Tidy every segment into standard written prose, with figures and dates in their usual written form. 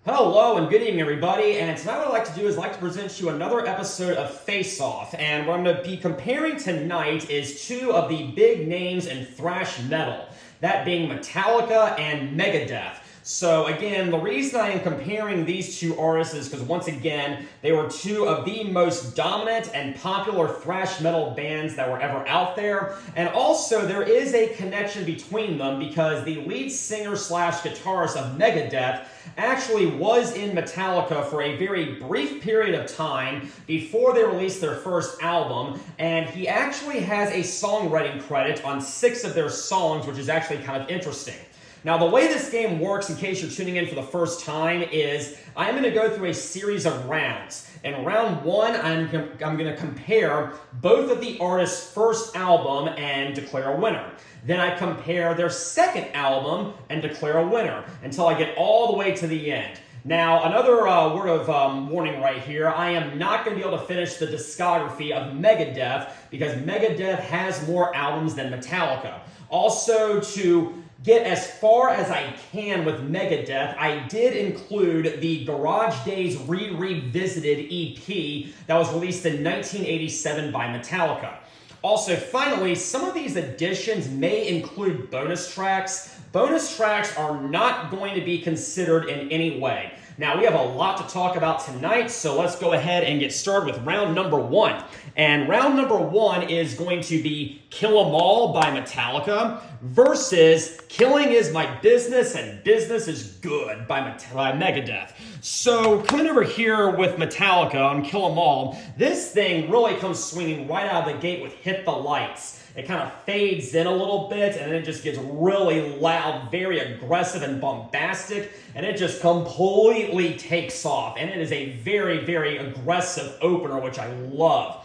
Hello and good evening, everybody. And tonight what I'd like to do is I'd like to present you another episode of Face Off. And what I'm going to be comparing tonight is two of the big names in thrash metal, that being Metallica and Megadeth. So again, the reason I am comparing these two artists is because once again, they were two of the most dominant and popular thrash metal bands that were ever out there. And also there is a connection between them because the lead singer slash guitarist of Megadeth actually was in Metallica for a very brief period of time before they released their first album, and he actually has a songwriting credit on 6 of their songs, which is actually kind of interesting. Now, the way this game works, in case you're tuning in for the first time, is I'm going to go through a series of rounds. In round 1, I'm going to compare both of the artists' first album and declare a winner. Then I compare their second album and declare a winner until I get all the way to the end. Now, another word of warning right here, I am not going to be able to finish the discography of Megadeth because Megadeth has more albums than Metallica. Also, to get as far as I can with Megadeth, I did include the Garage Days Revisited EP that was released in 1987 by Metallica. Also, finally, some of these additions may include bonus tracks. Bonus tracks are not going to be considered in any way. Now, we have a lot to talk about tonight, so let's go ahead and get started with round number 1. And round number 1 is going to be Kill 'Em All by Metallica versus Killing Is My Business and Business Is Good by Megadeth. So, coming over here with Metallica on Kill 'Em All, this thing really comes swinging right out of the gate with Hit the Lights. It kind of fades in a little bit, and then it just gets really loud, very aggressive and bombastic, and it just completely takes off. And it is a very, very aggressive opener, which I love.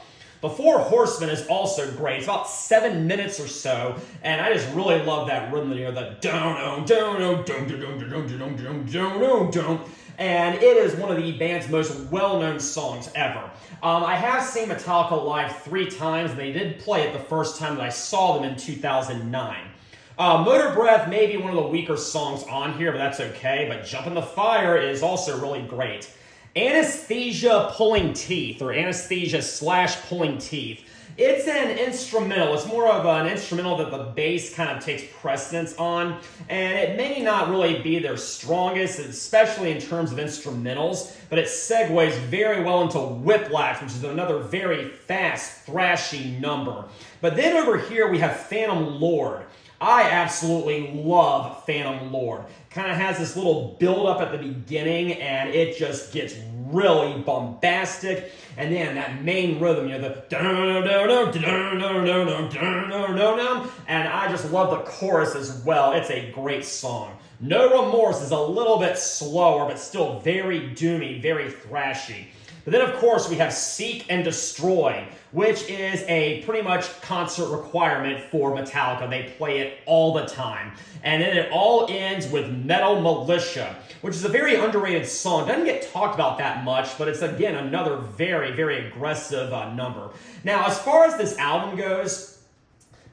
The Four Horsemen is also great. It's about 7 minutes or so, and I just really love that rhythm, the don't. And it is one of the band's most well-known songs ever. I have seen Metallica live 3 times, and they did play it the first time that I saw them in 2009. Motor Breath may be one of the weaker songs on here, but that's okay. But Jump in the Fire is also really great. Anesthesia Pulling Teeth, or Anesthesia / Pulling Teeth. It's an instrumental. It's more of an instrumental that the bass kind of takes precedence on, and it may not really be their strongest, especially in terms of instrumentals, but it segues very well into Whiplash, which is another very fast, thrashy number. But then over here we have Phantom Lord. I absolutely love Phantom Lord. Kind of has this little build up at the beginning, and it just gets really bombastic. And then that main rhythm, the and I just love the chorus as well. It's a great song. No Remorse is a little bit slower, but still very doomy, very thrashy. But then, of course, we have Seek and Destroy, which is a pretty much concert requirement for Metallica. They play it all the time. And then it all ends with Metal Militia, which is a very underrated song. Doesn't get talked about that much, but it's, again, another very, very aggressive number. Now, as far as this album goes,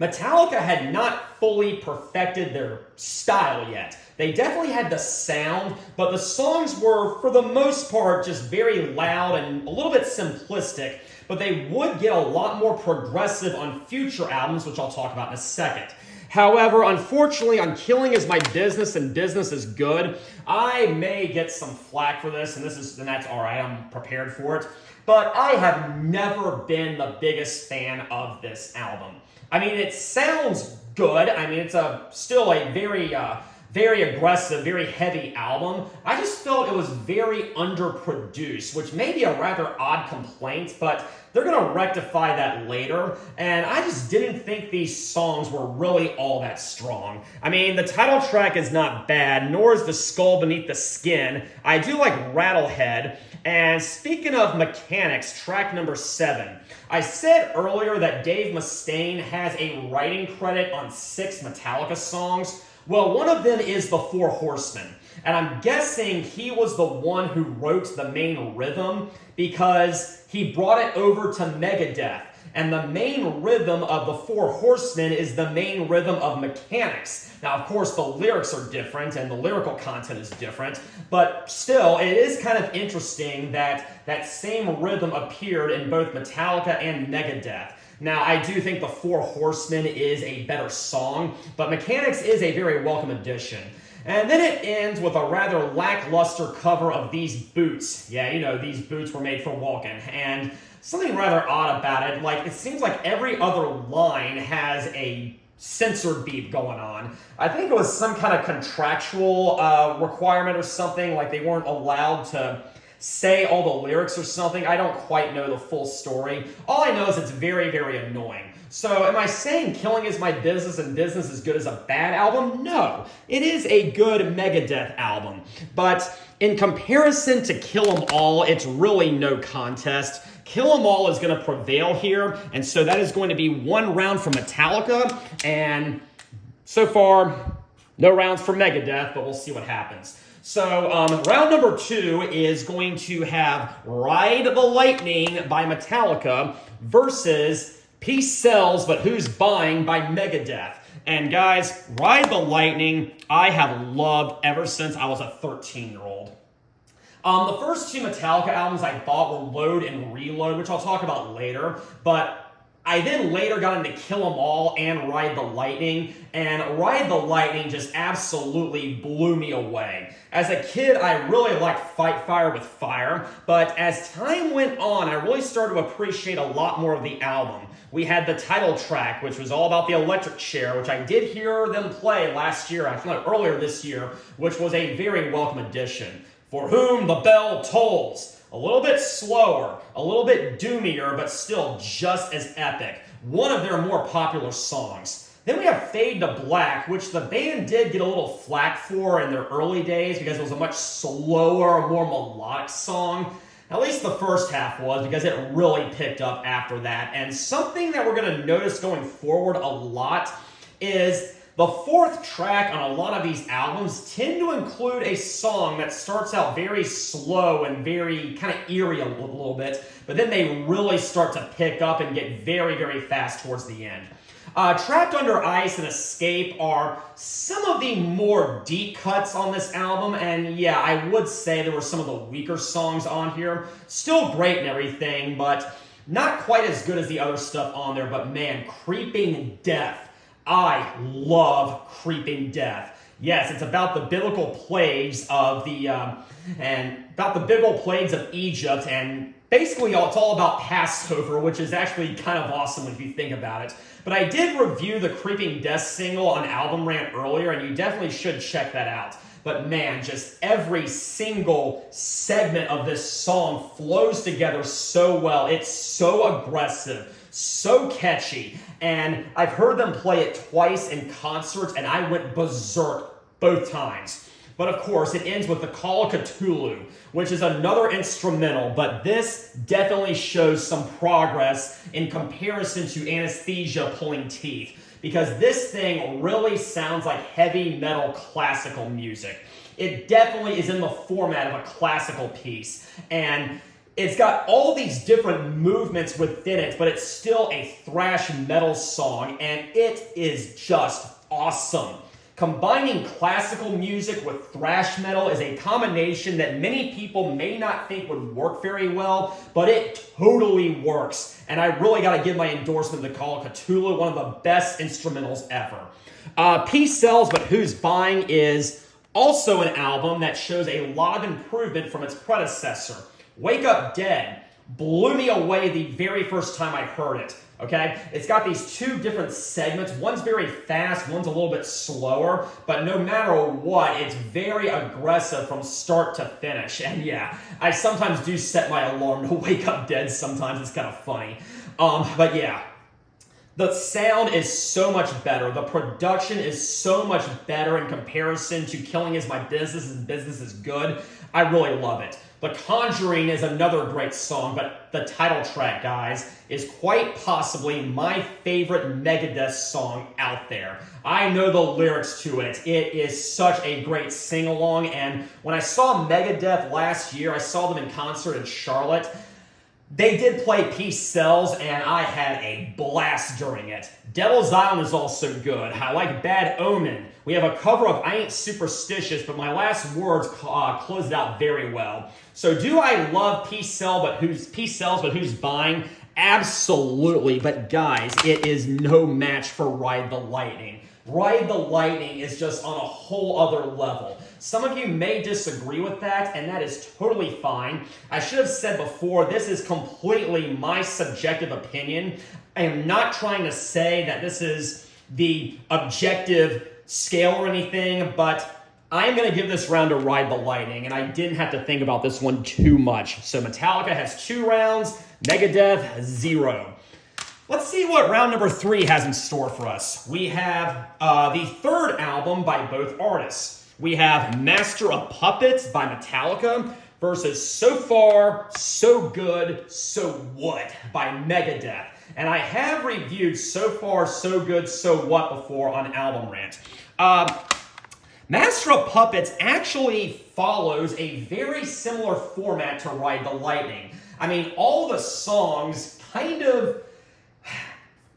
Metallica had not fully perfected their style yet. They definitely had the sound, but the songs were, for the most part, just very loud and a little bit simplistic, but they would get a lot more progressive on future albums, which I'll talk about in a second. However, unfortunately, on Killing Is My Business and Business Is Good, I may get some flack for this, and that's all right. I'm prepared for it. But I have never been the biggest fan of this album. I mean, it sounds good. I mean, it's still a very aggressive, very heavy album. I just felt it was very underproduced, which may be a rather odd complaint, but they're going to rectify that later. And I just didn't think these songs were really all that strong. I mean, the title track is not bad, nor is The Skull Beneath the Skin. I do like Rattlehead. And speaking of mechanics, track number 7. I said earlier that Dave Mustaine has a writing credit on 6 Metallica songs. Well, one of them is The Four Horsemen, and I'm guessing he was the one who wrote the main rhythm because he brought it over to Megadeth. And the main rhythm of the Four Horsemen is the main rhythm of Mechanics. Now, of course, the lyrics are different and the lyrical content is different, but still, it is kind of interesting that that same rhythm appeared in both Metallica and Megadeth. Now, I do think the Four Horsemen is a better song, but Mechanics is a very welcome addition. And then it ends with a rather lackluster cover of These Boots. Yeah, you know, these boots were made for walking. And something rather odd about it, like, it seems like every other line has a censored beat going on. I think it was some kind of contractual requirement or something, like they weren't allowed to say all the lyrics or something. I don't quite know the full story. All I know is it's very, very annoying. So am I saying Killing Is My Business and Business Is Good is a bad album? No. It is a good Megadeth album. But in comparison to Kill 'Em All, it's really no contest. Kill 'Em All is going to prevail here, and so that is going to be one round for Metallica, and so far, no rounds for Megadeth, but we'll see what happens. So round number 2 is going to have Ride the Lightning by Metallica versus Peace Sells, But Who's Buying by Megadeth. And guys, Ride the Lightning, I have loved ever since I was a 13-year-old. The first 2 Metallica albums I bought were Load and Reload, which I'll talk about later, but I then later got into Kill 'Em All and Ride the Lightning, and Ride the Lightning just absolutely blew me away. As a kid, I really liked Fight Fire with Fire, but as time went on, I really started to appreciate a lot more of the album. We had the title track, which was all about the electric chair, which I did hear them play last year, actually no, earlier this year, which was a very welcome addition. For Whom the Bell Tolls. A little bit slower, a little bit doomier, but still just as epic. One of their more popular songs. Then we have Fade to Black, which the band did get a little flack for in their early days because it was a much slower, more melodic song. At least the first half was, because it really picked up after that. And something that we're going to notice going forward a lot is the 4th track on a lot of these albums tend to include a song that starts out very slow and very kind of eerie a little bit, but then they really start to pick up and get very, very fast towards the end. Trapped Under Ice and Escape are some of the more deep cuts on this album, and yeah, I would say there were some of the weaker songs on here. Still great and everything, but not quite as good as the other stuff on there, but man, Creeping Death. I love Creeping Death. Yes, it's about the biblical plagues of Egypt, and basically it's all about Passover, which is actually kind of awesome if you think about it. But I did review the Creeping Death single on Album Rant earlier, and you definitely should check that out. But man, just every single segment of this song flows together so well. It's so aggressive, so catchy, and I've heard them play it twice in concerts, and I went berserk both times. But of course, it ends with the Call of Cthulhu, which is another instrumental, but this definitely shows some progress in comparison to Anesthesia Pulling Teeth, because this thing really sounds like heavy metal classical music. It definitely is in the format of a classical piece, and it's got all these different movements within it, but it's still a thrash metal song, and it is just awesome. Combining classical music with thrash metal is a combination that many people may not think would work very well, but it totally works. And I really got to give my endorsement to Call of Cthulhu, one of the best instrumentals ever. Peace Sells, But Who's Buying is also an album that shows a lot of improvement from its predecessor. Wake Up Dead blew me away the very first time I heard it. Okay, it's got these 2 different segments. One's very fast, one's a little bit slower, but no matter what, it's very aggressive from start to finish. And yeah, I sometimes do set my alarm to wake up dead sometimes. It's kind of funny. But yeah, the sound is so much better. The production is so much better in comparison to Killing Is My Business and Business Is Good. I really love it. The Conjuring is another great song, but the title track, guys, is quite possibly my favorite Megadeth song out there. I know the lyrics to it. It is such a great sing-along, and when I saw Megadeth last year, I saw them in concert in Charlotte. They did play Peace Sells, and I had a blast during it. Devil's Island is also good. I like Bad Omen. We have a cover of I Ain't Superstitious, but my last words closed it out very well. So do I love Peace Sells, but who's buying? Absolutely, but guys, it is no match for Ride the Lightning. Ride the Lightning is just on a whole other level. Some of you may disagree with that, and that is totally fine. I should have said before, this is completely my subjective opinion. I am not trying to say that this is the objective scale or anything, but I am going to give this round to Ride the Lightning, and I didn't have to think about this one too much. So Metallica has 2 rounds, Megadeth 0. Let's see what round number 3 has in store for us. We have the third album by both artists. We have Master of Puppets by Metallica versus So Far, So Good, So What by Megadeth. And I have reviewed So Far, So Good, So What before on Album Rant. Master of Puppets actually follows a very similar format to Ride the Lightning. I mean, all the songs kind of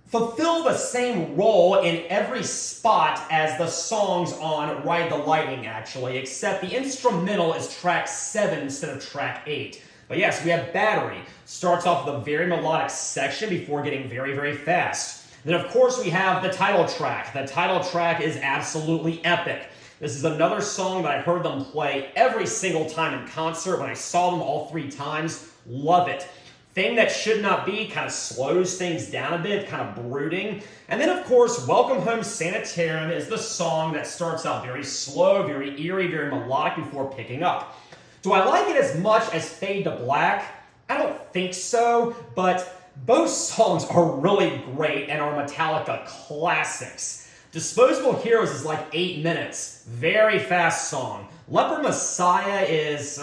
fulfill the same role in every spot as the songs on Ride the Lightning, actually, except the instrumental is track 7 instead of track 8. But yes, we have Battery. Starts off with a very melodic section before getting very, very fast. Then, of course, we have the title track. The title track is absolutely epic. This is another song that I heard them play every single time in concert. When I saw them all 3 times, love it. Thing That Should Not Be kind of slows things down a bit, kind of brooding. And then, of course, Welcome Home Sanitarium is the song that starts out very slow, very eerie, very melodic before picking up. Do I like it as much as Fade to Black? I don't think so, but both songs are really great and are Metallica classics. Disposable Heroes is like 8 minutes. Very fast song. Leper Messiah is,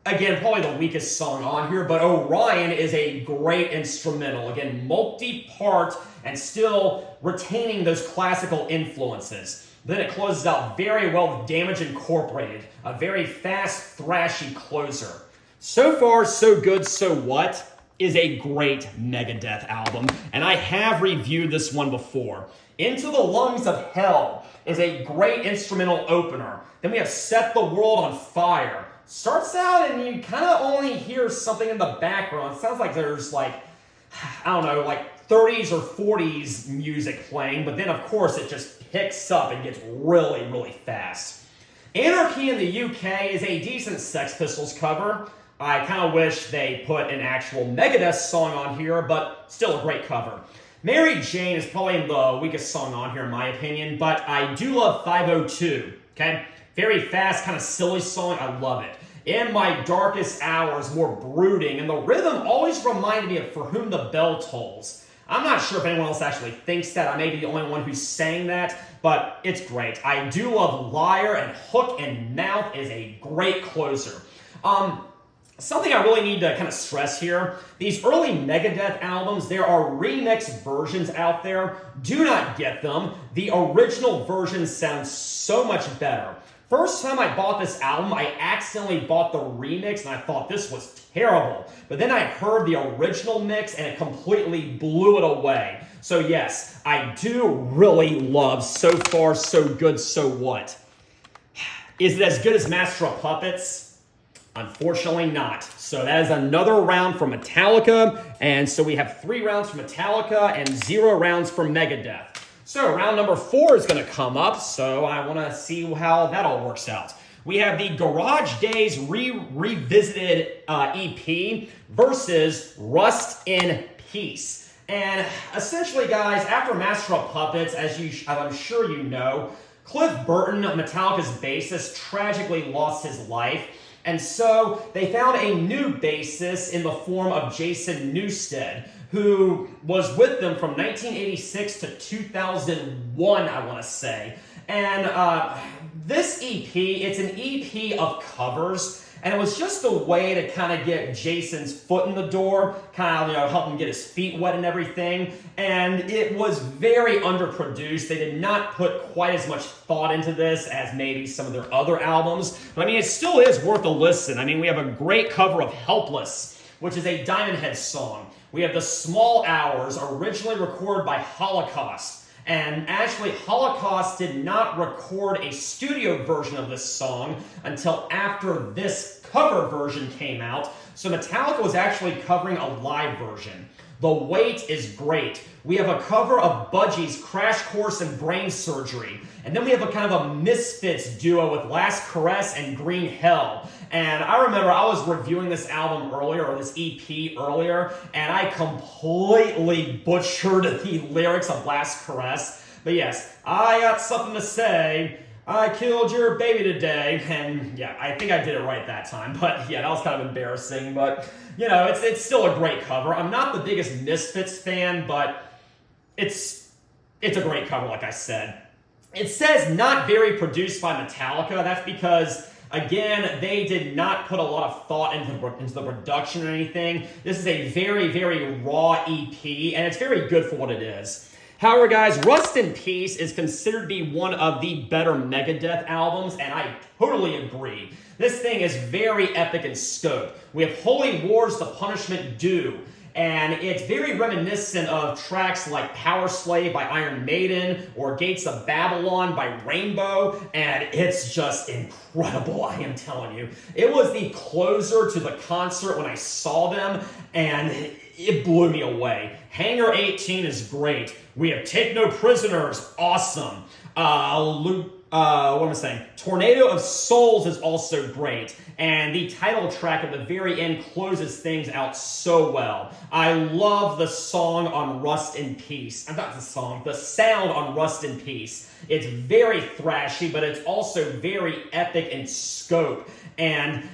again, probably the weakest song on here, but Orion is a great instrumental. Again, multi-part and still retaining those classical influences. Then it closes out very well with Damage Incorporated, a very fast, thrashy closer. So Far, So Good, So What is a great Megadeth album, and I have reviewed this one before. Into the Lungs of Hell is a great instrumental opener. Then we have Set the World on Fire. Starts out and you kind of only hear something in the background. It sounds like there's like 30s or 40s music playing, but then of course it just picks up and gets really, really fast. Anarchy in the UK is a decent Sex Pistols cover. I kind of wish they put an actual Megadeth song on here, but still a great cover. Mary Jane is probably the weakest song on here in my opinion, but I do love 502, okay? Very fast, kind of silly song, I love it. In My Darkest Hours, more brooding, and the rhythm always reminded me of For Whom the Bell Tolls. I'm not sure if anyone else actually thinks that. I may be the only one who's saying that, but it's great. I do love Liar, and Hook and Mouth is a great closer. Something I really need to kind of stress here, these early Megadeth albums, there are remix versions out there. Do not get them. The original version sounds so much better. First time I bought this album, I accidentally bought the remix and I thought this was terrible. But then I heard the original mix and it completely blew it away. So yes, I do really love So Far, So Good, So What. Is it as good as Master of Puppets? Unfortunately not. So that is another round for Metallica. And so we have 3 rounds for Metallica and 0 rounds for Megadeth. So round number 4 is going to come up. So I want to see how that all works out. We have the Garage Days Revisited EP versus Rust in Peace. And essentially, guys, after Master of Puppets, as I'm sure you know, Cliff Burton, Metallica's bassist, tragically lost his life. And so they found a new bassist in the form of Jason Newsted, who was with them from 1986 to 2001, I want to say. And this EP, it's an EP of covers, and it was just a way to kind of get Jason's foot in the door, kind of help him get his feet wet and everything. And it was very underproduced. They did not put quite as much thought into this as maybe some of their other albums. But I mean, it still is worth a listen. I mean, we have a great cover of Helpless. which is a Diamond Head song. We have The Small Hours, originally recorded by Holocaust. And actually, Holocaust did not record a studio version of this song until after this cover version came out. So Metallica was actually covering a live version. The Weight is great. We have a cover of Budgie's Crash Course in Brain Surgery. And then we have a kind of a Misfits duo with Last Caress and Green Hell. And I remember I was reviewing this album earlier, or this EP earlier, and I completely butchered the lyrics of Last Caress. But yes, I got something to say. I killed your baby today. And yeah, I think I did it right that time. But yeah, that was kind of embarrassing. But you know, it's still a great cover. I'm not the biggest Misfits fan, but it's a great cover, like I said. It says not very produced by Metallica. That's because, again, they did not put a lot of thought into the production or anything. This is a very, very raw EP, and it's very good for what it is. However, guys, Rust in Peace is considered to be one of the better Megadeth albums, and I totally agree. This thing is very epic in scope. We have Holy War's The Punishment Due, and it's very reminiscent of tracks like Power Slave by Iron Maiden or Gates of Babylon by Rainbow, and it's just incredible, I am telling you. It was the closer to the concert when I saw them, and it blew me away. Hangar 18 is great. We have Take No Prisoners, awesome. What am I saying? Tornado of Souls is also great. And the title track at the very end closes things out so well. I love the song on Rust in Peace. Not the song, the sound on Rust in Peace. It's very thrashy, but it's also very epic in scope. And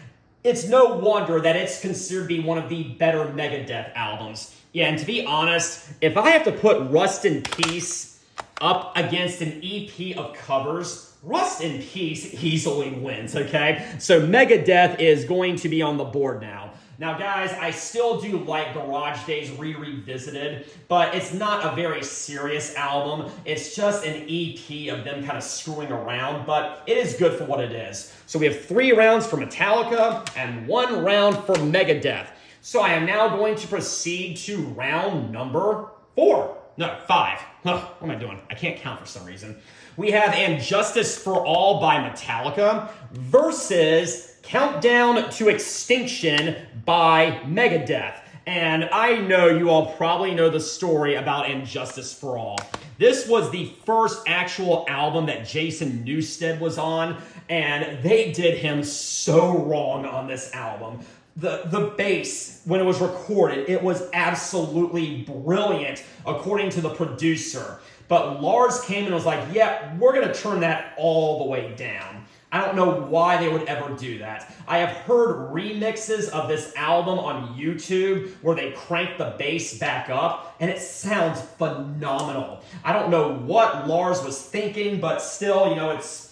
it's no wonder that it's considered to be one of the better Megadeth albums. Yeah, and to be honest, if I have to put Rust in Peace up against an EP of covers, Rust in Peace easily wins, okay? So Megadeth is going to be on the board now. Now, guys, I still do like Garage Days Revisited, but it's not a very serious album. It's just an EP of them kind of screwing around, but it is good for what it is. So we have 3 rounds for Metallica and 1 round for Megadeth. So I am now going to proceed to round number 5. What am I doing? I can't count for some reason. We have And Justice for All by Metallica versus Countdown to Extinction by Megadeth. And I know you all probably know the story about And Justice for All. This was the first actual album that Jason Newsted was on, and they did him so wrong on this album. The bass, when it was recorded, it was absolutely brilliant, according to the producer. But Lars came and was like, yeah, we're going to turn that all the way down. I don't know why they would ever do that. I have heard remixes of this album on YouTube where they crank the bass back up, and it sounds phenomenal. I don't know what Lars was thinking, but still, you know, it's...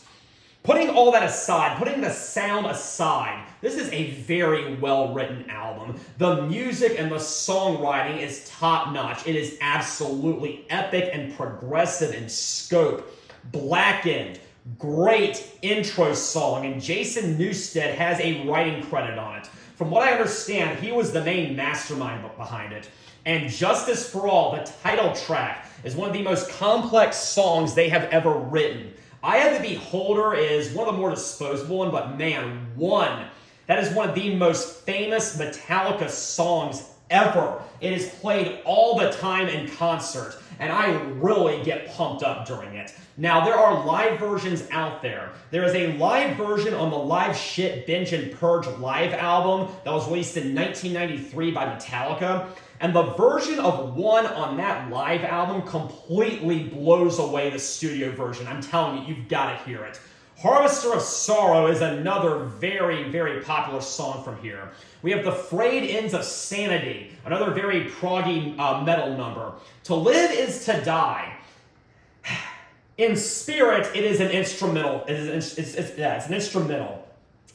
Putting all that aside, putting the sound aside, this is a very well-written album. The music and the songwriting is top-notch. It is absolutely epic and progressive in scope. Blackened, great intro song, and Jason Newsted has a writing credit on it. From what I understand, he was the main mastermind behind it. And Justice for All, the title track, is one of the most complex songs they have ever written. Eye of the Beholder is one of the more disposable ones, but man, that is one of the most famous Metallica songs ever. It is played all the time in concert, and I really get pumped up during it. Now, there are live versions out there. There is a live version on the Live Shit Binge and Purge live album that was released in 1993 by Metallica. And the version of One on that live album completely blows away the studio version. I'm telling you, you've got to hear it. Harvester of Sorrow is another very, very popular song from here. We have The Frayed Ends of Sanity, another very proggy metal number. To Live is to Die. In spirit, it is an instrumental. It's an instrumental.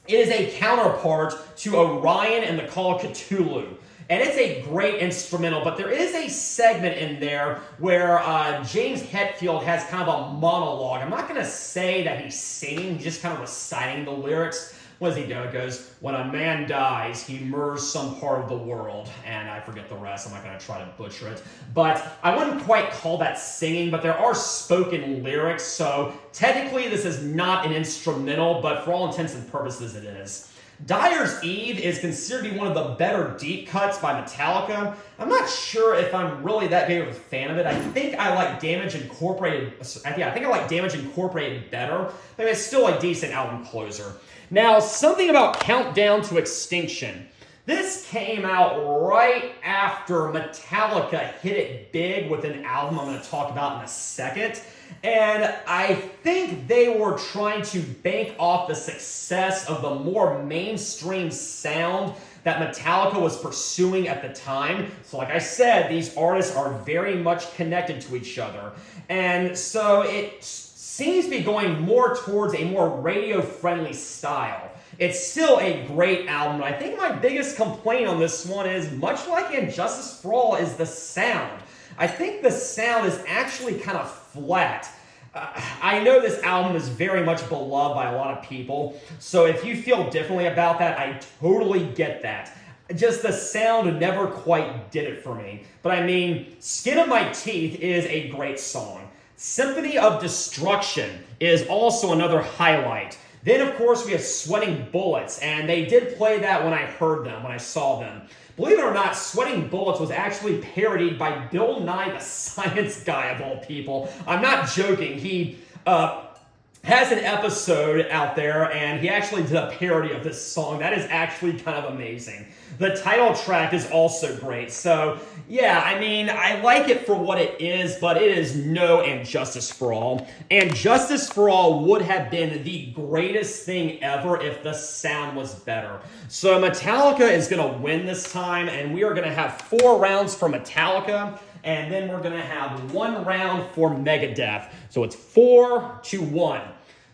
It is a counterpart to Orion and the Call of Cthulhu. And it's a great instrumental, but there is a segment in there where James Hetfield has kind of a monologue. I'm not going to say that he's singing, he's just kind of reciting the lyrics, what does he go? It goes, when a man dies, he murders some part of the world. And I forget the rest. I'm not going to try to butcher it. But I wouldn't quite call that singing, but there are spoken lyrics. So technically this is not an instrumental, but for all intents and purposes it is. Dyer's Eve is considered to be one of the better deep cuts by Metallica. I'm not sure if I'm really that big of a fan of it. I think I like Damage Incorporated. Yeah, I think I like Damage Incorporated better, but it's still a decent album closer. Now, something about Countdown to Extinction. This came out right after Metallica hit it big with an album I'm going to talk about in a second. And I think they were trying to bank off the success of the more mainstream sound that Metallica was pursuing at the time. So like I said, these artists are very much connected to each other. And so it seems to be going more towards a more radio-friendly style. It's still a great album. I think my biggest complaint on this one is, much like In Justice for All, is the sound. I think the sound is actually kind of flat. I know this album is very much beloved by a lot of people, so if you feel differently about that, I totally get that. Just the sound never quite did it for me. But I mean, Skin of My Teeth is a great song. Symphony of Destruction is also another highlight. Then, of course, we have Sweating Bullets, and they did play that when I heard them, when I saw them. Believe it or not, Sweating Bullets was actually parodied by Bill Nye the Science Guy, of all people. I'm not joking. He has an episode out there, and he actually did a parody of this song. That is actually kind of amazing. The title track is also great. So, yeah, I mean, I like it for what it is, but it is no And Justice for All. And Justice for All would have been the greatest thing ever if the sound was better. So Metallica is going to win this time, and we are going to have 4 rounds for Metallica, and then we're going to have 1 round for Megadeth. So it's 4-1.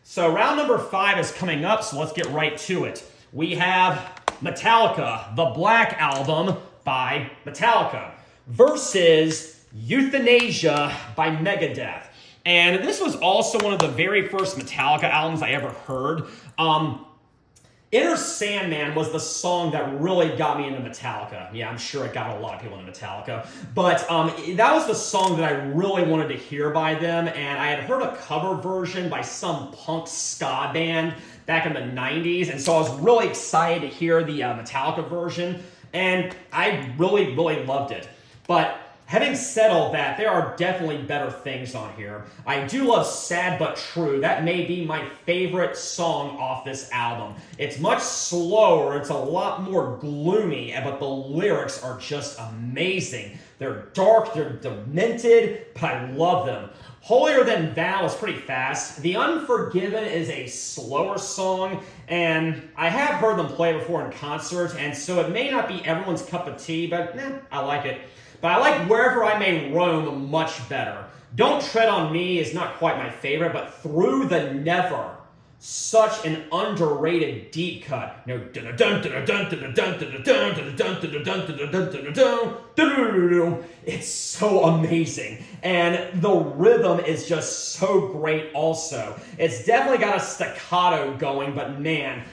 So round number 5 is coming up, so let's get right to it. We have Metallica, the Black Album by Metallica, versus Youthanasia by Megadeth. And this was also one of the very first Metallica albums I ever heard. Inner Sandman was the song that really got me into Metallica. Yeah, I'm sure it got a lot of people into Metallica. But that was the song that I really wanted to hear by them. And I had heard a cover version by some punk ska band back in the 90s. And so I was really excited to hear the Metallica version. And I really, really loved it. But having said all that, there are definitely better things on here. I do love Sad But True. That may be my favorite song off this album. It's much slower, it's a lot more gloomy, but the lyrics are just amazing. They're dark, they're demented, but I love them. Holier Than Thou is pretty fast. The Unforgiven is a slower song, and I have heard them play before in concert, and so it may not be everyone's cup of tea, but I like it. But I like Wherever I May Roam much better. Don't Tread on Me is not quite my favorite, but Through the Never, such an underrated deep cut. It's so amazing. And the rhythm is just so great also. It's definitely got a staccato going, but man,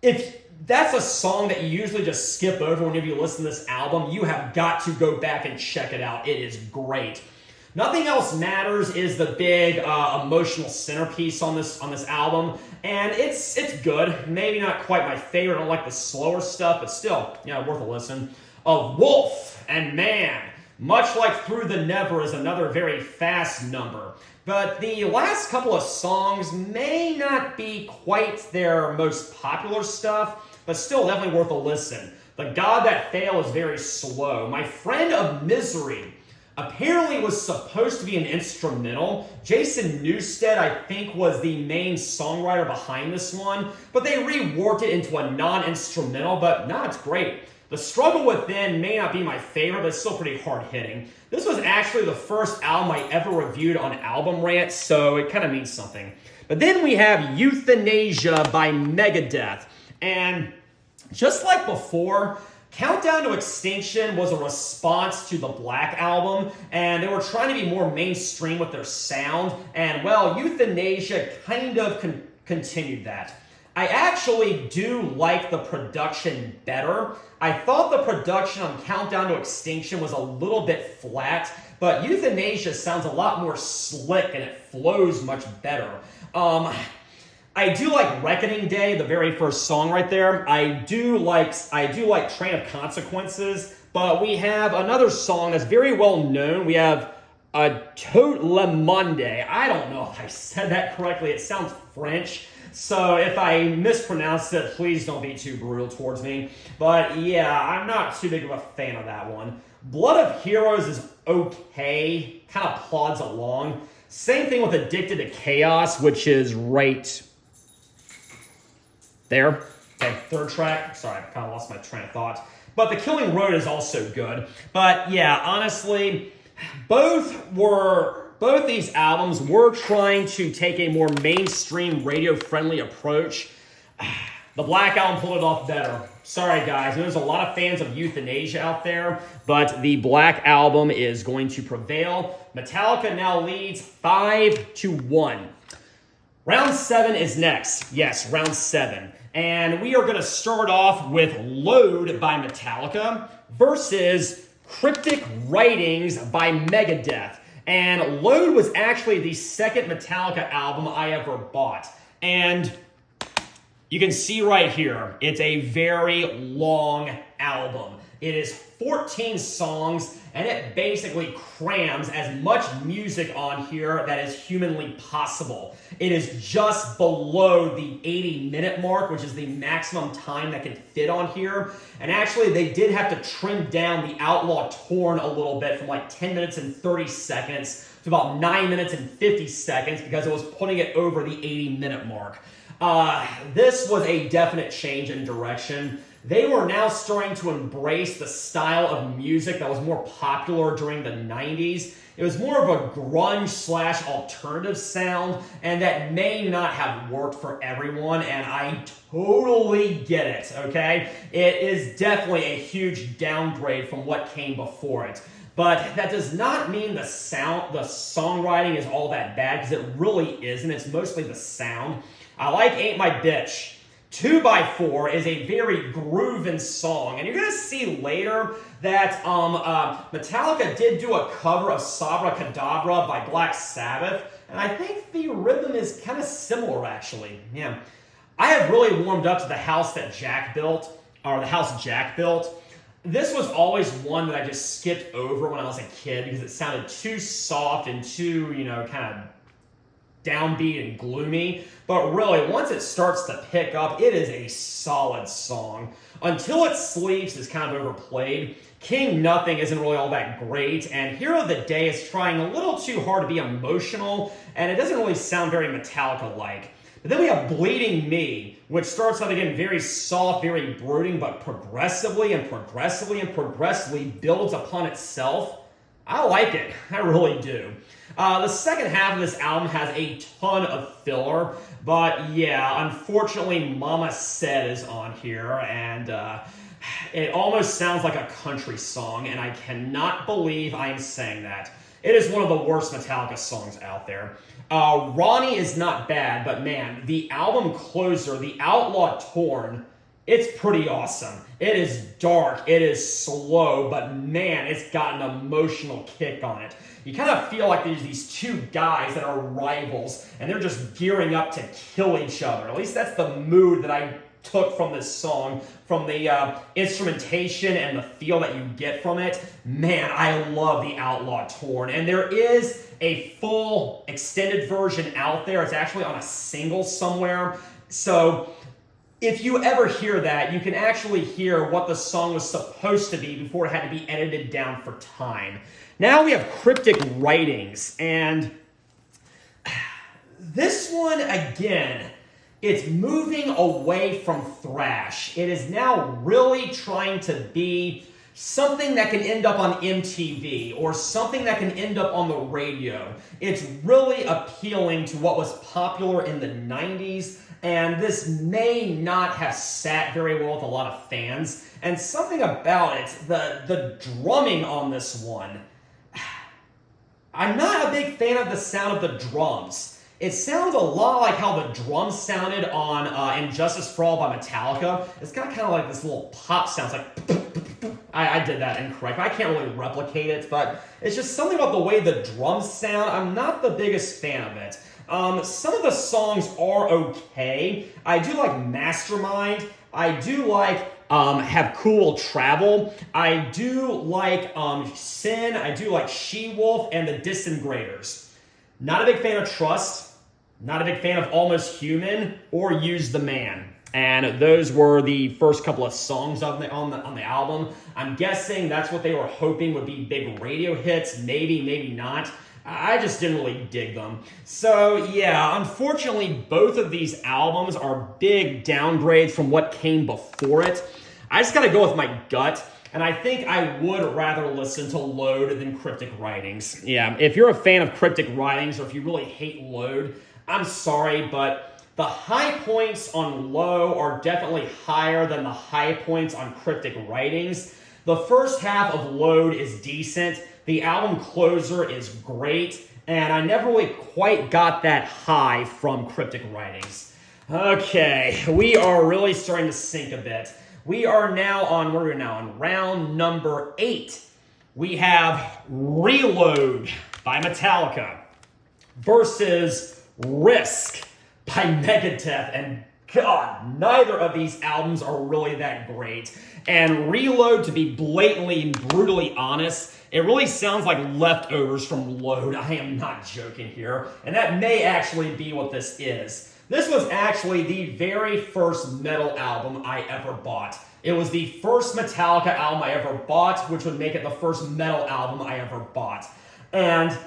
if that's a song that you usually just skip over whenever you listen to this album, you have got to go back and check it out. It is great. Nothing Else Matters is the big emotional centerpiece on this album, and it's good. Maybe not quite my favorite. I don't like the slower stuff, but still, worth a listen. Wolf and Man, much like Through the Never, is another very fast number. But the last couple of songs may not be quite their most popular stuff, but still definitely worth a listen. The God That Fail is very slow. My Friend of Misery apparently was supposed to be an instrumental. Jason Newsted, I think, was the main songwriter behind this one, but they reworked it into a non-instrumental, but it's great. The Struggle Within may not be my favorite, but it's still pretty hard-hitting. This was actually the first album I ever reviewed on Album Rant, so it kind of means something. But then we have Euthanasia by Megadeth. And just like before, Countdown to Extinction was a response to the Black Album, and they were trying to be more mainstream with their sound, and, well, Euthanasia kind of continued that. I actually do like the production better. I thought the production on Countdown to Extinction was a little bit flat, but Youthanasia sounds a lot more slick and it flows much better. I do like Reckoning Day, the very first song right there. I do like Train of Consequences, but we have another song that's very well known. We have Tout le Monde. I don't know if I said that correctly. It sounds French. So if I mispronounced it, please don't be too brutal towards me. But yeah, I'm not too big of a fan of that one. Blood of Heroes is okay, kind of plods along. Same thing with Addicted to Chaos, which is right there. Okay, third track. Sorry, I kind of lost my train of thought. But The Killing Road is also good. But yeah, honestly, both these albums were trying to take a more mainstream radio-friendly approach. The Black Album pulled it off better. Sorry, guys. There's a lot of fans of Youthanasia out there, but the Black Album is going to prevail. Metallica now leads 5-1. Round 7 is next. Yes, round 7. And we are going to start off with Load by Metallica versus Cryptic Writings by Megadeth. And Load was actually the second Metallica album I ever bought. And you can see right here, it's a very long album. It is 14 songs, and it basically crams as much music on here that is humanly possible. It is just below the 80-minute mark, which is the maximum time that can fit on here. And actually, they did have to trim down the Outlaw Torn a little bit from like 10 minutes and 30 seconds to about 9 minutes and 50 seconds because it was putting it over the 80-minute mark. This was a definite change in direction. They were now starting to embrace the style of music that was more popular during the 90s. It was more of a grunge/alternative sound, and that may not have worked for everyone, and I totally get it, okay? It is definitely a huge downgrade from what came before it. But that does not mean the songwriting is all that bad, because it really isn't. It's mostly the sound. I like Ain't My Bitch. 2x4 is a very grooving song, and you're going to see later that Metallica did do a cover of Sabra Cadabra by Black Sabbath, and I think the rhythm is kind of similar, actually. Yeah, I have really warmed up to the house that Jack built, or the house Jack built. This was always one that I just skipped over when I was a kid because it sounded too soft and too, kind of downbeat and gloomy, but really, once it starts to pick up, it is a solid song. Until It Sleeps is kind of overplayed. King Nothing isn't really all that great, and Hero of the Day is trying a little too hard to be emotional, and it doesn't really sound very Metallica-like. But then we have Bleeding Me, which starts out again very soft, very brooding, but progressively builds upon itself. I like it. I really do. The second half of this album has a ton of filler, but yeah, unfortunately, Mama Said is on here, and it almost sounds like a country song, and I cannot believe I am saying that. It is one of the worst Metallica songs out there. Ronnie is not bad, but man, the album closer, The Outlaw Torn, it's pretty awesome. It is dark, it is slow, but man, it's got an emotional kick on it. You kind of feel like there's these two guys that are rivals, and they're just gearing up to kill each other. At least that's the mood that I took from this song, from the instrumentation and the feel that you get from it. Man, I love The Outlaw Torn. And there is a full extended version out there. It's actually on a single somewhere. So if you ever hear that, you can actually hear what the song was supposed to be before it had to be edited down for time. Now we have Cryptic Writings, and this one, again, it's moving away from thrash. It is now really trying to be something that can end up on MTV or something that can end up on the radio. It's really appealing to what was popular in the 90s, and this may not have sat very well with a lot of fans. And something about it, the drumming on this one, I'm not a big fan of the sound of the drums. It sounds a lot like how the drums sounded on Injustice for All by Metallica. It's got kind of like this little pop sound. It's like, I did that incorrect. I can't really replicate it, but it's just something about the way the drums sound. I'm not the biggest fan of it. Some of the songs are okay. I do like Mastermind. I do like Have Cool Travel. I do like Sin. I do like She-Wolf and the Disintegrators. Not a big fan of Trust. Not a big fan of Almost Human or Use the Man. And those were the first couple of songs on the album. I'm guessing that's what they were hoping would be big radio hits. Maybe, maybe not. I just didn't really dig them. So yeah, unfortunately, both of these albums are big downgrades from what came before it. I just gotta go with my gut, and I think I would rather listen to Load than Cryptic Writings. Yeah, if you're a fan of Cryptic Writings, or if you really hate Load, I'm sorry, but the high points on Low are definitely higher than the high points on Cryptic Writings. The first half of Load is decent. The album Closer is great, and I never really quite got that high from Cryptic Writings. Okay, we are really starting to sink a bit. We are now on, where are we now? On round number 8. We have Reload by Metallica versus Risk by Megadeth, and God, neither of these albums are really that great. And Reload, to be blatantly and brutally honest, it really sounds like leftovers from Load. I am not joking here. And that may actually be what this is. This was actually the very first metal album I ever bought. It was the first Metallica album I ever bought, which would make it the first metal album I ever bought. And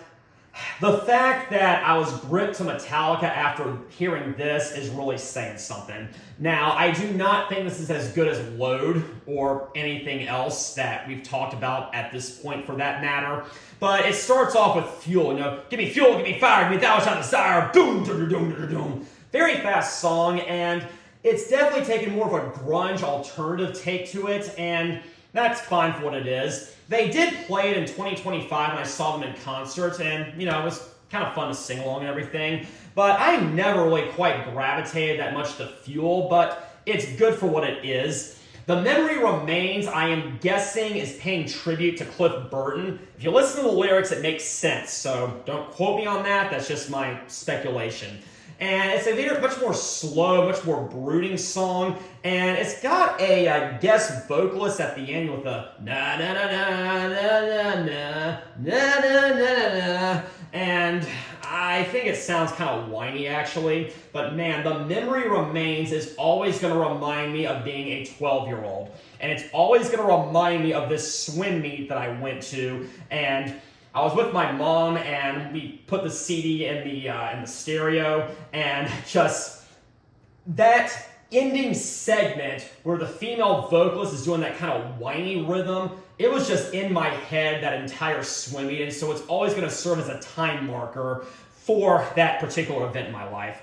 the fact that I was gripped to Metallica after hearing this is really saying something. Now, I do not think this is as good as Load or anything else that we've talked about at this point for that matter, but it starts off with Fuel, you know, give me fuel, give me fire, give me thou shalt desire, boom, doom, doom, doom, doom. Very fast song, and it's definitely taken more of a grunge alternative take to it, and that's fine for what it is. They did play it in 2025 when I saw them in concert, and, you know, it was kind of fun to sing along and everything. But I never really quite gravitated that much to Fuel, but it's good for what it is. The Memory Remains, I am guessing, is paying tribute to Cliff Burton. If you listen to the lyrics, it makes sense, so don't quote me on that. That's just my speculation. And it's a very much more slow, much more brooding song, and it's got a guest vocalist at the end with a na na na na na na na na na na, and I think it sounds kind of whiny actually, but man, The Memory Remains is always going to remind me of being a 12-year-old, and it's always going to remind me of this swim meet that I went to, and I was with my mom, and we put the CD in the stereo, and just that ending segment where the female vocalist is doing that kind of whiny rhythm, it was just in my head that entire swim meet, and so it's always going to serve as a time marker for that particular event in my life.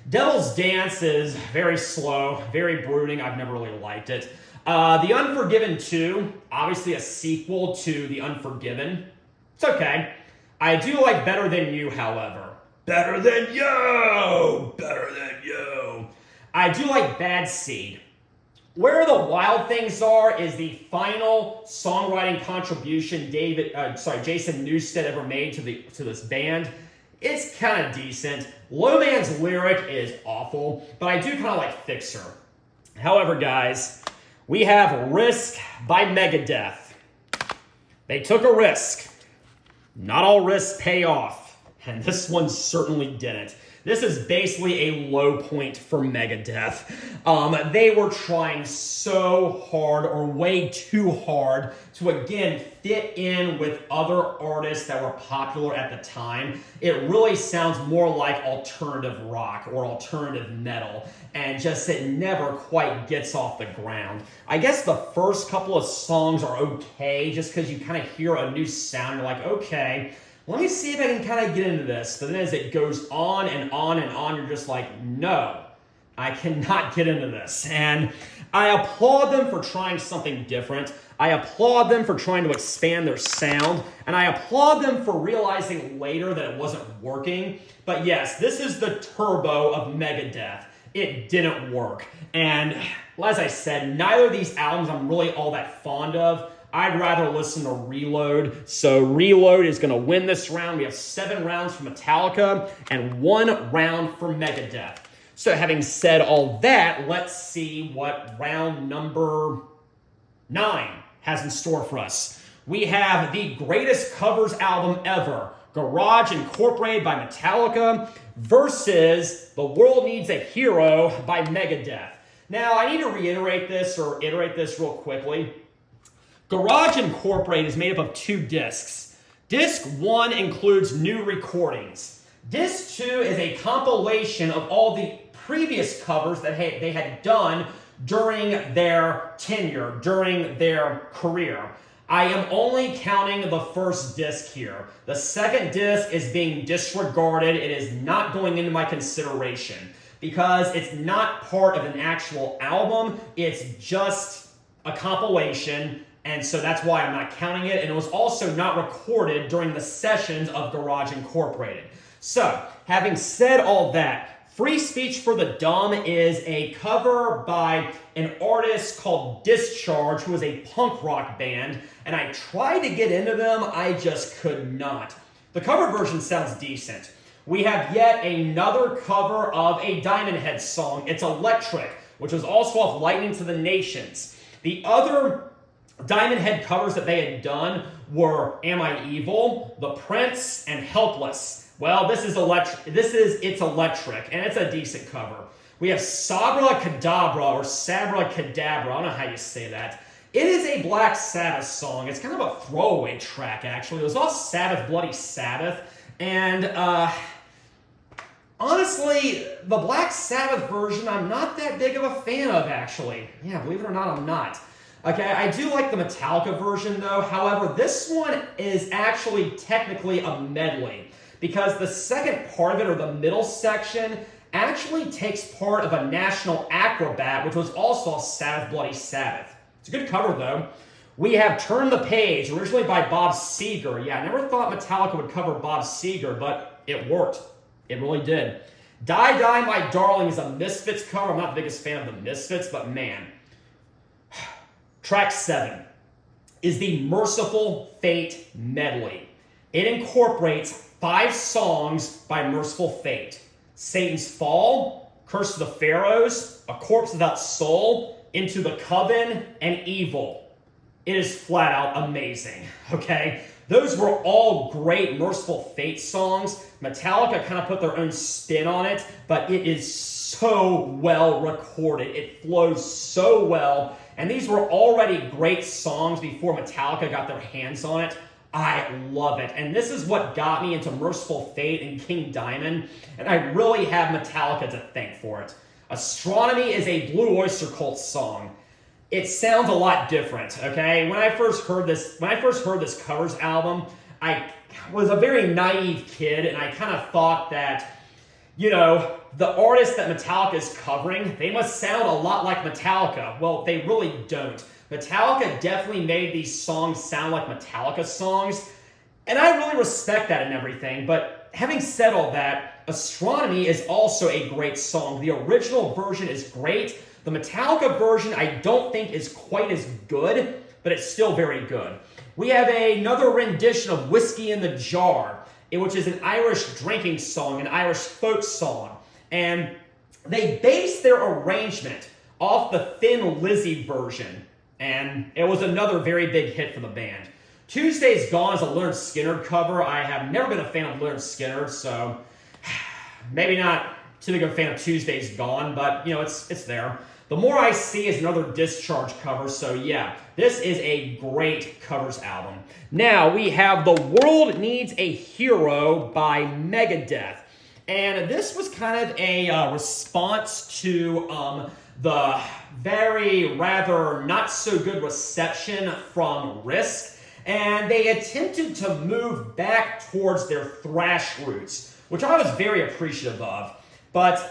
Devil's Dance is very slow, very brooding. I've never really liked it. The Unforgiven 2, obviously a sequel to The Unforgiven. It's okay. I do like Better Than You, however. Better Than You! Better Than You! I do like Bad Seed. Where the Wild Things Are is the final songwriting contribution Jason Newsted ever made to this band. It's kind of decent. Low Man's Lyric is awful, but I do kind of like Fixer. However, guys, we have Risk by Megadeth. They took a risk. Not all risks pay off, and this one certainly didn't. This is basically a low point for Megadeth. They were trying so hard, or way too hard, to again fit in with other artists that were popular at the time. It really sounds more like alternative rock or alternative metal, and just it never quite gets off the ground. I guess the first couple of songs are okay, just because you kind of hear a new sound, you're like, okay, let me see if I can kind of get into this. But then as it goes on and on and on, you're just like, no, I cannot get into this. And I applaud them for trying something different. I applaud them for trying to expand their sound. And I applaud them for realizing later that it wasn't working. But yes, this is the turbo of Megadeth. It didn't work. And as I said, neither of these albums I'm really all that fond of. I'd rather listen to Reload. So Reload is going to win this round. We have 7 rounds for Metallica and 1 round for Megadeth. So having said all that, let's see what round number 9 has in store for us. We have the greatest covers album ever, Garage Incorporated by Metallica versus The World Needs a Hero by Megadeth. Now, I need to reiterate this or iterate this real quickly. Garage Incorporated is made up of 2 discs. Disc 1 includes new recordings. Disc 2 is a compilation of all the previous covers that they had done during their tenure, during their career. I am only counting the first disc here. The second disc is being disregarded. It is not going into my consideration because it's not part of an actual album. It's just a compilation, and so that's why I'm not counting it. And it was also not recorded during the sessions of Garage Incorporated. So, having said all that, Free Speech for the Dumb is a cover by an artist called Discharge, who is a punk rock band, and I tried to get into them, I just could not. The cover version sounds decent. We have yet another cover of a Diamond Head song. It's Electric, which was also off Lightning to the Nations. The other Diamond Head covers that they had done were Am I Evil, The Prince, and Helpless. Well, this is It's Electric, and it's a decent cover. We have Sabra Cadabra, or Sabra Cadabra, I don't know how you say that. It is a Black Sabbath song. It's kind of a throwaway track, actually. It was off Sabbath, Bloody Sabbath, and honestly, the Black Sabbath version I'm not that big of a fan of, actually. Yeah, believe it or not, I'm not. Okay, I do like the Metallica version, though. However, this one is actually technically a medley, because the second part of it, or the middle section, actually takes part of a National Acrobat, which was also Sabbath Bloody Sabbath. It's a good cover, though. We have Turn the Page, originally by Bob Seger. Yeah, I never thought Metallica would cover Bob Seger, but it worked. It really did. Die Die My Darling is a Misfits cover. I'm not the biggest fan of the Misfits, but man. Track 7 is the Merciful Fate medley. It incorporates 5 songs by Merciful Fate: Satan's Fall, Curse of the Pharaohs, A Corpse Without Soul, Into the Coven, and Evil. It is flat out amazing, okay? Those were all great Merciful Fate songs. Metallica kind of put their own spin on it, but it is so well recorded. It flows so well, and these were already great songs before Metallica got their hands on it. I love it. And this is what got me into Merciful Fate and King Diamond, and I really have Metallica to thank for it. Astronomy is a Blue Oyster Cult song. It sounds a lot different, okay? When I first heard this covers album, I was a very naive kid, and I kind of thought that, you know, the artists that Metallica is covering, they must sound a lot like Metallica. Well, they really don't. Metallica definitely made these songs sound like Metallica songs, and I really respect that and everything, but having said all that, Astronomy is also a great song. The original version is great. The Metallica version I don't think is quite as good, but it's still very good. We have another rendition of Whiskey in the Jar, which is an Irish drinking song, an Irish folk song, and they based their arrangement off the Thin Lizzy version, and it was another very big hit for the band. Tuesday's Gone is a Lynyrd Skynyrd cover. I have never been a fan of Lynyrd Skynyrd, so maybe not too big of a fan of Tuesday's Gone, but, you know, it's there. The More I See is another Discharge cover, so yeah, this is a great covers album. Now, we have The World Needs a Hero by Megadeth, and this was kind of a response to the very rather not so good reception from Risk, and they attempted to move back towards their thrash roots, which I was very appreciative of. But,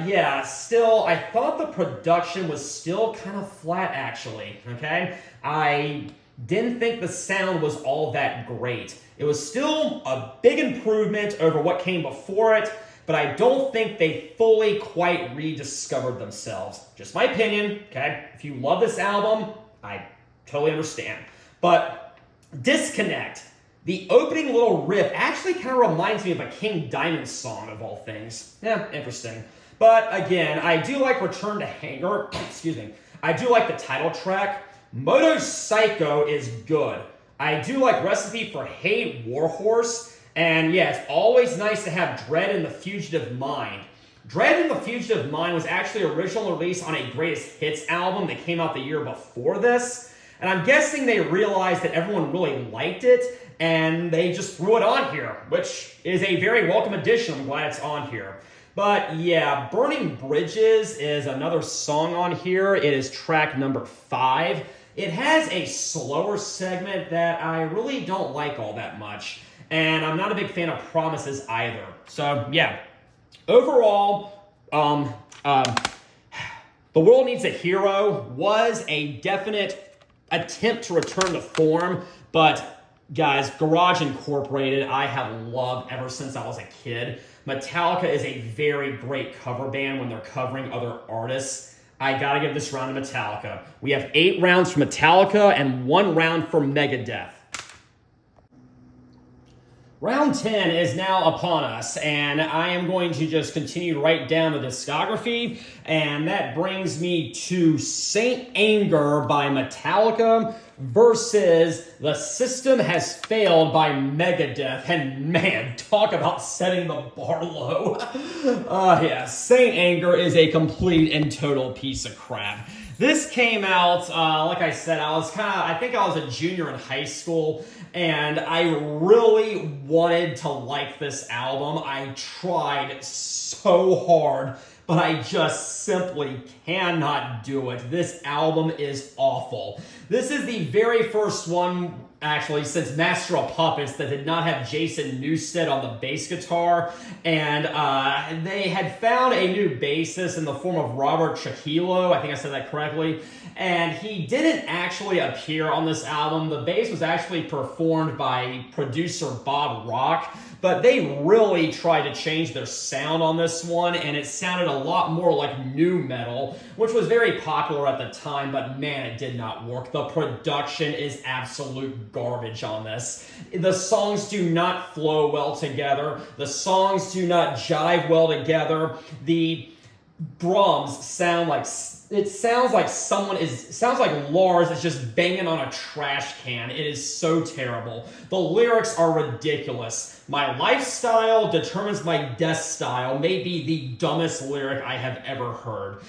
yeah, still, I thought the production was still kind of flat, actually, okay? I didn't think the sound was all that great. It was still a big improvement over what came before it, but I don't think they fully quite rediscovered themselves. Just my opinion, okay? If you love this album, I totally understand. But Disconnect, the opening little riff actually kind of reminds me of a King Diamond song of all things. Yeah, interesting. But again, I do like Return to Hangar. Excuse me. I do like the title track. Moto Psycho is good. I do like Recipe for Hate, Warhorse. And yeah, it's always nice to have Dread in the Fugitive Mind. Dread in the Fugitive Mind was actually originally released on a Greatest Hits album that came out the year before this. And I'm guessing they realized that everyone really liked it, and they just threw it on here, which is a very welcome addition. I'm glad it's on here. But yeah, Burning Bridges is another song on here. It is track number 5. It has a slower segment that I really don't like all that much. And I'm not a big fan of Promises either. So yeah, overall, The World Needs a Hero was a definite attempt to return to form, but guys, Garage Incorporated, I have loved ever since I was a kid. Metallica is a very great cover band when they're covering other artists. I gotta give this round to Metallica. We have 8 rounds for Metallica and 1 round for Megadeth. Round 10 is now upon us, and I am going to just continue to write down the discography, and that brings me to Saint Anger by Metallica versus The System Has Failed by Megadeth. And man, talk about setting the bar low. Yeah, Saint Anger is a complete and total piece of crap. This came out, like I said, I think I was a junior in high school, and I really wanted to like this album. I tried so hard, but I just simply cannot do it. This album is awful. This is the very first one, actually, since Master of Puppets that did not have Jason Newsted on the bass guitar, and they had found a new bassist in the form of Robert Trujillo, I think I said that correctly, and he didn't actually appear on this album. The bass was actually performed by producer Bob Rock, but they really tried to change their sound on this one, and it sounded a lot more like nu metal, which was very popular at the time, but man, it did not work. The production is absolute garbage on this. The songs do not flow well together. The songs do not jive well together. The drums sounds like Lars is just banging on a trash can. It is so terrible. The lyrics are ridiculous. My lifestyle determines my death style may be the dumbest lyric I have ever heard.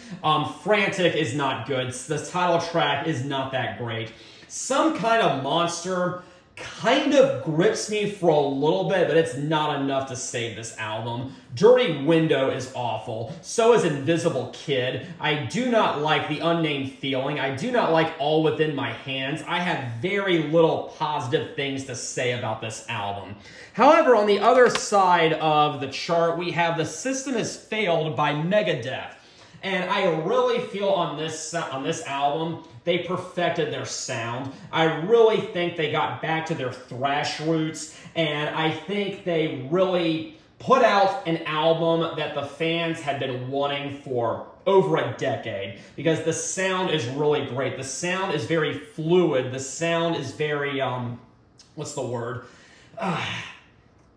Frantic is not good. The title track is not that great. Some Kind of Monster kind of grips me for a little bit, but it's not enough to save this album. Dirty Window is awful. So is Invisible Kid. I do not like The Unnamed Feeling. I do not like All Within My Hands. I have very little positive things to say about this album. However, on the other side of the chart, we have The System Has Failed by Megadeth. And I really feel on this album, they perfected their sound. I really think they got back to their thrash roots, and I think they really put out an album that the fans had been wanting for over a decade, because the sound is really great. The sound is very fluid. The sound is very, what's the word? I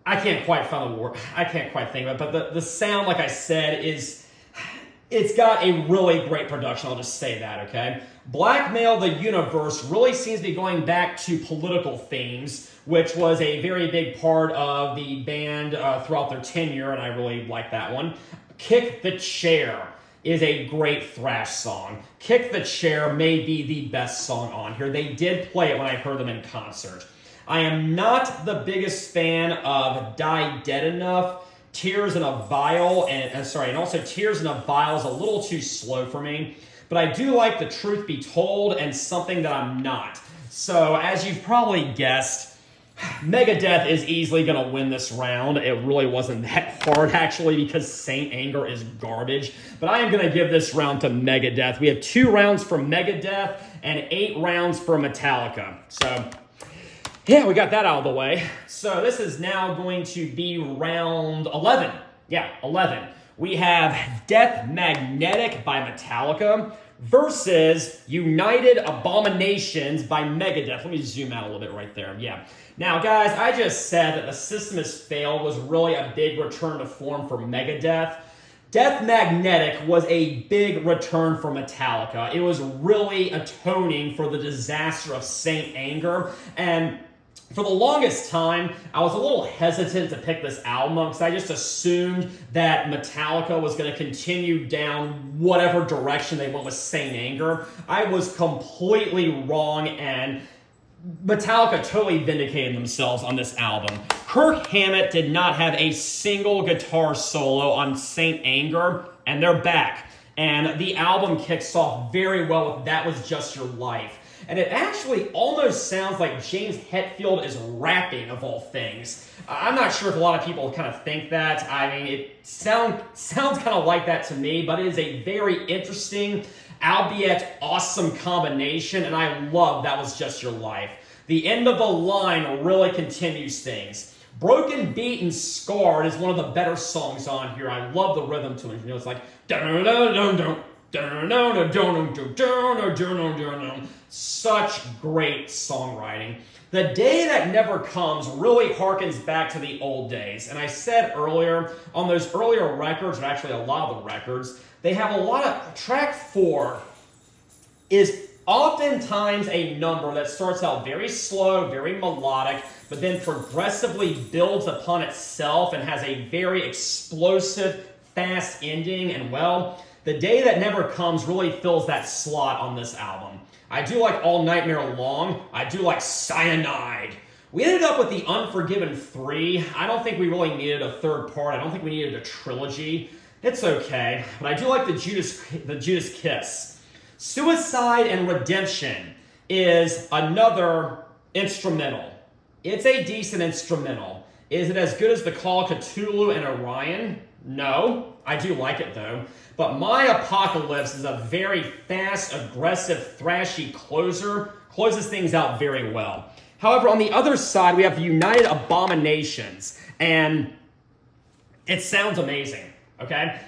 can't quite find the word. I can't quite think of it, but the sound, like I said, it's got a really great production. I'll just say that, okay? Blackmail the Universe really seems to be going back to political themes, which was a very big part of the band throughout their tenure, and I really like that one. Kick the Chair is a great thrash song. Kick the Chair may be the best song on here. They did play it when I heard them in concert. I am not the biggest fan of Die Dead Enough. Tears in a Vial, and also Tears in a Vial is a little too slow for me. But I do like The Truth Be Told and Something That I'm Not. So, as you've probably guessed, Megadeth is easily going to win this round. It really wasn't that hard, actually, because Saint Anger is garbage. But I am going to give this round to Megadeth. We have 2 rounds for Megadeth and 8 rounds for Metallica. So, yeah, we got that out of the way. So this is now going to be round 11. Yeah, 11. We have Death Magnetic by Metallica versus United Abominations by Megadeth. Let me zoom out a little bit right there. Yeah. Now, guys, I just said that the System Has Failed was really a big return to form for Megadeth. Death Magnetic was a big return for Metallica. It was really atoning for the disaster of Saint Anger. And for the longest time, I was a little hesitant to pick this album because I just assumed that Metallica was going to continue down whatever direction they went with Saint Anger. I was completely wrong, and Metallica totally vindicated themselves on this album. Kirk Hammett did not have a single guitar solo on Saint Anger, and they're back. And the album kicks off very well with That Was Just Your Life. And it actually almost sounds like James Hetfield is rapping, of all things. I'm not sure if a lot of people kind of think that. I mean, it sounds kind of like that to me, but it is a very interesting, albeit awesome combination, and I love That Was Just Your Life. The end of the line really continues things. Broken Beat and Scarred is one of the better songs on here. I love the rhythm to it. You know, it's like such great songwriting. The Day That Never Comes really harkens back to the old days. And I said earlier, on those earlier records, or actually a lot of the records, they have a lot of, track 4 is oftentimes a number that starts out very slow, very melodic, but then progressively builds upon itself and has a very explosive, fast ending. And well, The Day That Never Comes really fills that slot on this album. I do like All Nightmare Long. I do like Cyanide. We ended up with the Unforgiven 3. I don't think we really needed a third part. I don't think we needed a trilogy. It's okay. But I do like the Judas Kiss. Suicide and Redemption is another instrumental. It's a decent instrumental. Is it as good as the Call of Cthulhu and Orion? No. I do like it, though. But My Apocalypse is a very fast, aggressive, thrashy closer. Closes things out very well. However, on the other side, we have United Abominations. And it sounds amazing, okay?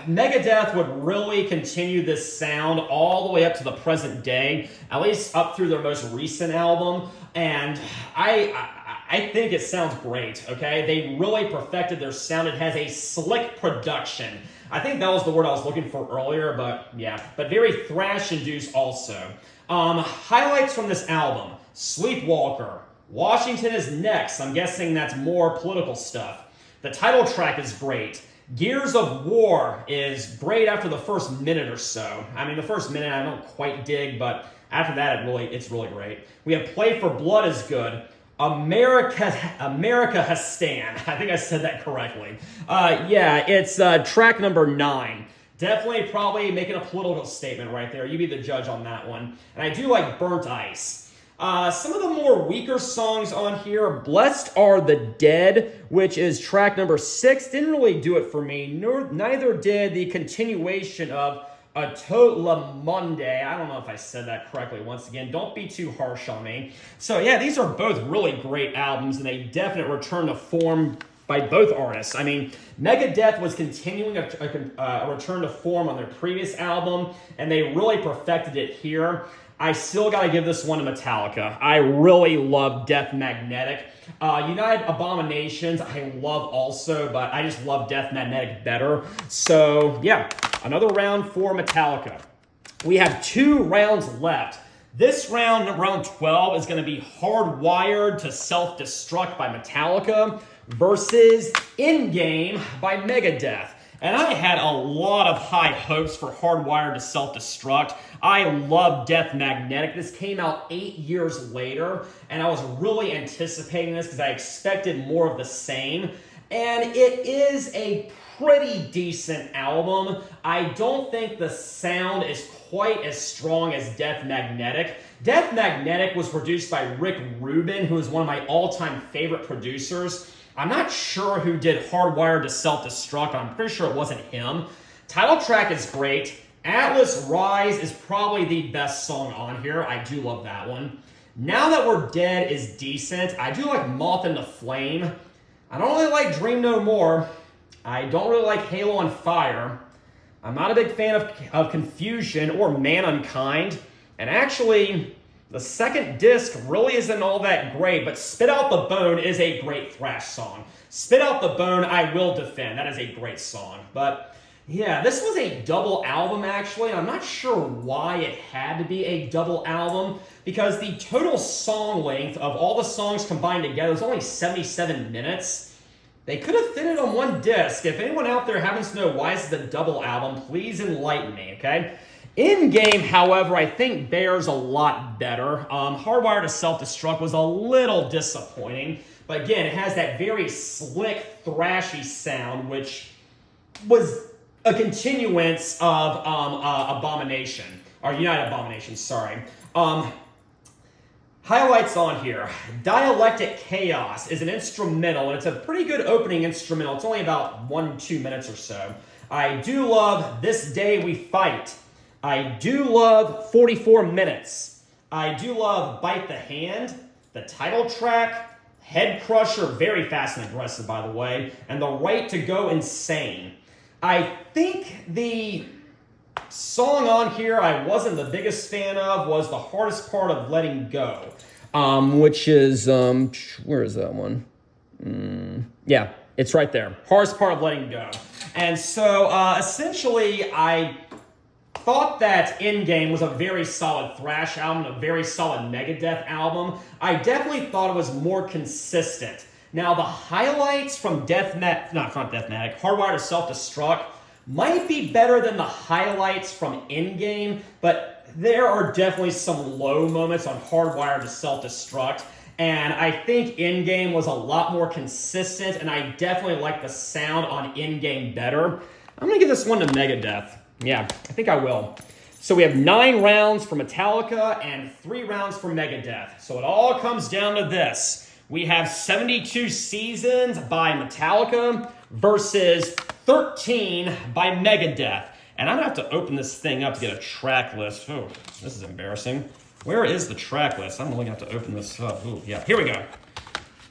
Megadeth would really continue this sound all the way up to the present day, at least up through their most recent album. And I think it sounds great, okay? They really perfected their sound. It has a slick production. I think that was the word I was looking for earlier, but yeah. But very thrash-induced also. Highlights from this album. Sleepwalker. Washington Is Next. I'm guessing that's more political stuff. The title track is great. Gears of War is great after the first minute or so. I mean, the first minute I don't quite dig, but after that it's really great. We have Play for Blood is good. America Hastan. I think I said that correctly. Yeah, it's track number 9. Definitely probably making a political statement right there. You be the judge on that one. And I do like Burnt Ice. Some of the more weaker songs on here, Blessed Are the Dead, which is track number 6, didn't really do it for me. Neither did the continuation of A Tot Le Monde. I don't know if I said that correctly. Once again, don't be too harsh on me. So yeah, these are both really great albums and a definite return to form by both artists. I mean, Megadeth was continuing a return to form on their previous album, and they really perfected it here. I still got to give this one to Metallica. I really love Death Magnetic. United Abominations, I love also, but I just love Death Magnetic better. So, yeah, another round for Metallica. We have 2 rounds left. This round, round 12, is going to be Hardwired to Self-Destruct by Metallica versus In Game by Megadeth. And I had a lot of high hopes for Hardwired to Self-Destruct. I love Death Magnetic. This came out 8 years later, and I was really anticipating this because I expected more of the same. and it is a pretty decent album. I don't think the sound is quite as strong as Death Magnetic. Death Magnetic was produced by Rick Rubin, who is one of my all-time favorite producers. I'm not sure who did Hardwired to Self-Destruct, but I'm pretty sure it wasn't him. Title track is great. Atlas Rise is probably the best song on here. I do love that one. Now That We're Dead is decent. I do like Moth in the Flame. I don't really like Dream No More. I don't really like Halo on Fire. I'm not a big fan of Confusion or Man Unkind. And actually, the second disc really isn't all that great, but Spit Out the Bone is a great thrash song. Spit Out the Bone, I will defend. That is a great song. But yeah, this was a double album, actually. I'm not sure why it had to be a double album, because the total song length of all the songs combined together was only 77 minutes. They could have fit it on one disc. If anyone out there happens to know why this is a double album, please enlighten me, okay? In game, however, I think bears a lot better. Hardwired to Self-Destruct was a little disappointing, but again, it has that very slick, thrashy sound, which was a continuance of Abomination, or United Abomination, sorry. Highlights on here. Dialectic Chaos is an instrumental, and it's a pretty good opening instrumental. It's only about 1-2 minutes or so. I do love This Day We Fight. I do love 44 Minutes. I do love Bite the Hand, the title track, Head Crusher, very fast and aggressive, by the way, and The Right to Go Insane. I think the song on here I wasn't the biggest fan of was The Hardest Part of Letting Go, which is, where is that one? Yeah, it's right there. Hardest Part of Letting Go. And so, essentially, I thought that Endgame was a very solid thrash album, a very solid Megadeth album. I definitely thought it was more consistent. Now, the highlights from Hardwired to Self-Destruct might be better than the highlights from Endgame, but there are definitely some low moments on Hardwired to Self-Destruct, and I think Endgame was a lot more consistent, and I definitely like the sound on Endgame better. I'm going to give this one to Megadeth. Yeah, I think I will. So we have 9 rounds for Metallica and 3 rounds for Megadeth. So it all comes down to this. We have 72 Seasons by Metallica versus 13 by Megadeth. And I'm going to have to open this thing up to get a track list. Oh, this is embarrassing. Where is the track list? I'm really going to have to open this up. Ooh, yeah, here we go.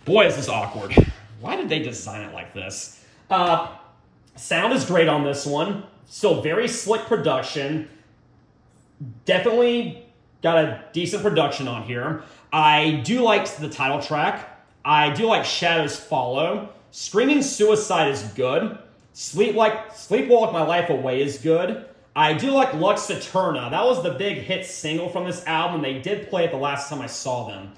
Boy, is this awkward. Why did they design it like this? Sound is great on this one. Still very slick production. Definitely got a decent production on here. I do like the title track. I do like Shadows Follow. Screaming Suicide is good. Sleepwalk My Life Away is good. I do like Lux Eterna. That was the big hit single from this album. They did play it the last time I saw them.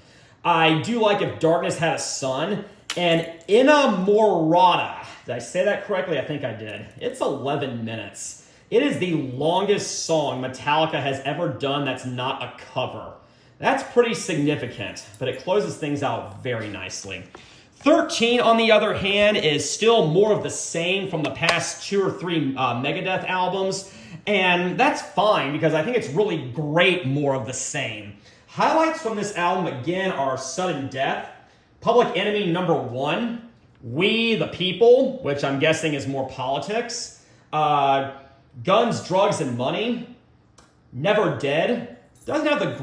I do like If Darkness Had a Sun. And Inamorata. Did I say that correctly? I think I did. It's 11 minutes. It is the longest song Metallica has ever done that's not a cover. That's pretty significant, but it closes things out very nicely. 13, on the other hand, is still more of the same from the past 2 or 3 Megadeth albums, and that's fine because I think it's really great more of the same. Highlights from this album, again, are Sudden Death, Public Enemy #1, We the People, which I'm guessing is more politics, Guns, Drugs, and Money, Never Dead. Doesn't have the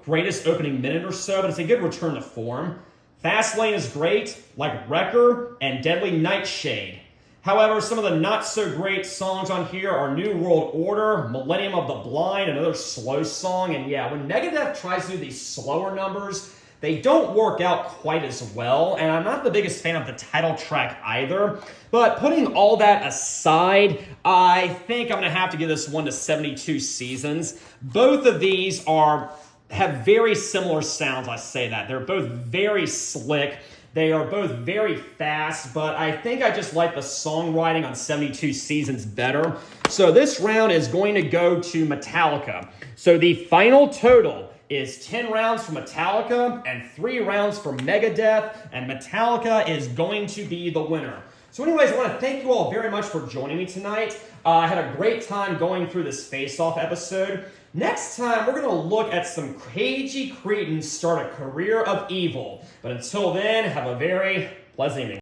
greatest opening minute or so, but it's a good return to form. Fastlane is great, like Wrecker and Deadly Nightshade. However, some of the not-so-great songs on here are New World Order, Millennium of the Blind, another slow song. And yeah, when Megadeth tries to do these slower numbers, they don't work out quite as well. And I'm not the biggest fan of the title track either. But putting all that aside, I think I'm going to have to give this one to 72 Seasons. Both of these have very similar sounds, I say that. They're both very slick. They are both very fast, but I think I just like the songwriting on 72 Seasons better. So this round is going to go to Metallica. So the final total is 10 rounds for Metallica and 3 rounds for Megadeth, and Metallica is going to be the winner. So anyways, I want to thank you all very much for joining me tonight. I had a great time going through this face-off episode. Next time, we're going to look at some cagey Cretans start a career of evil. But until then, have a very pleasant evening.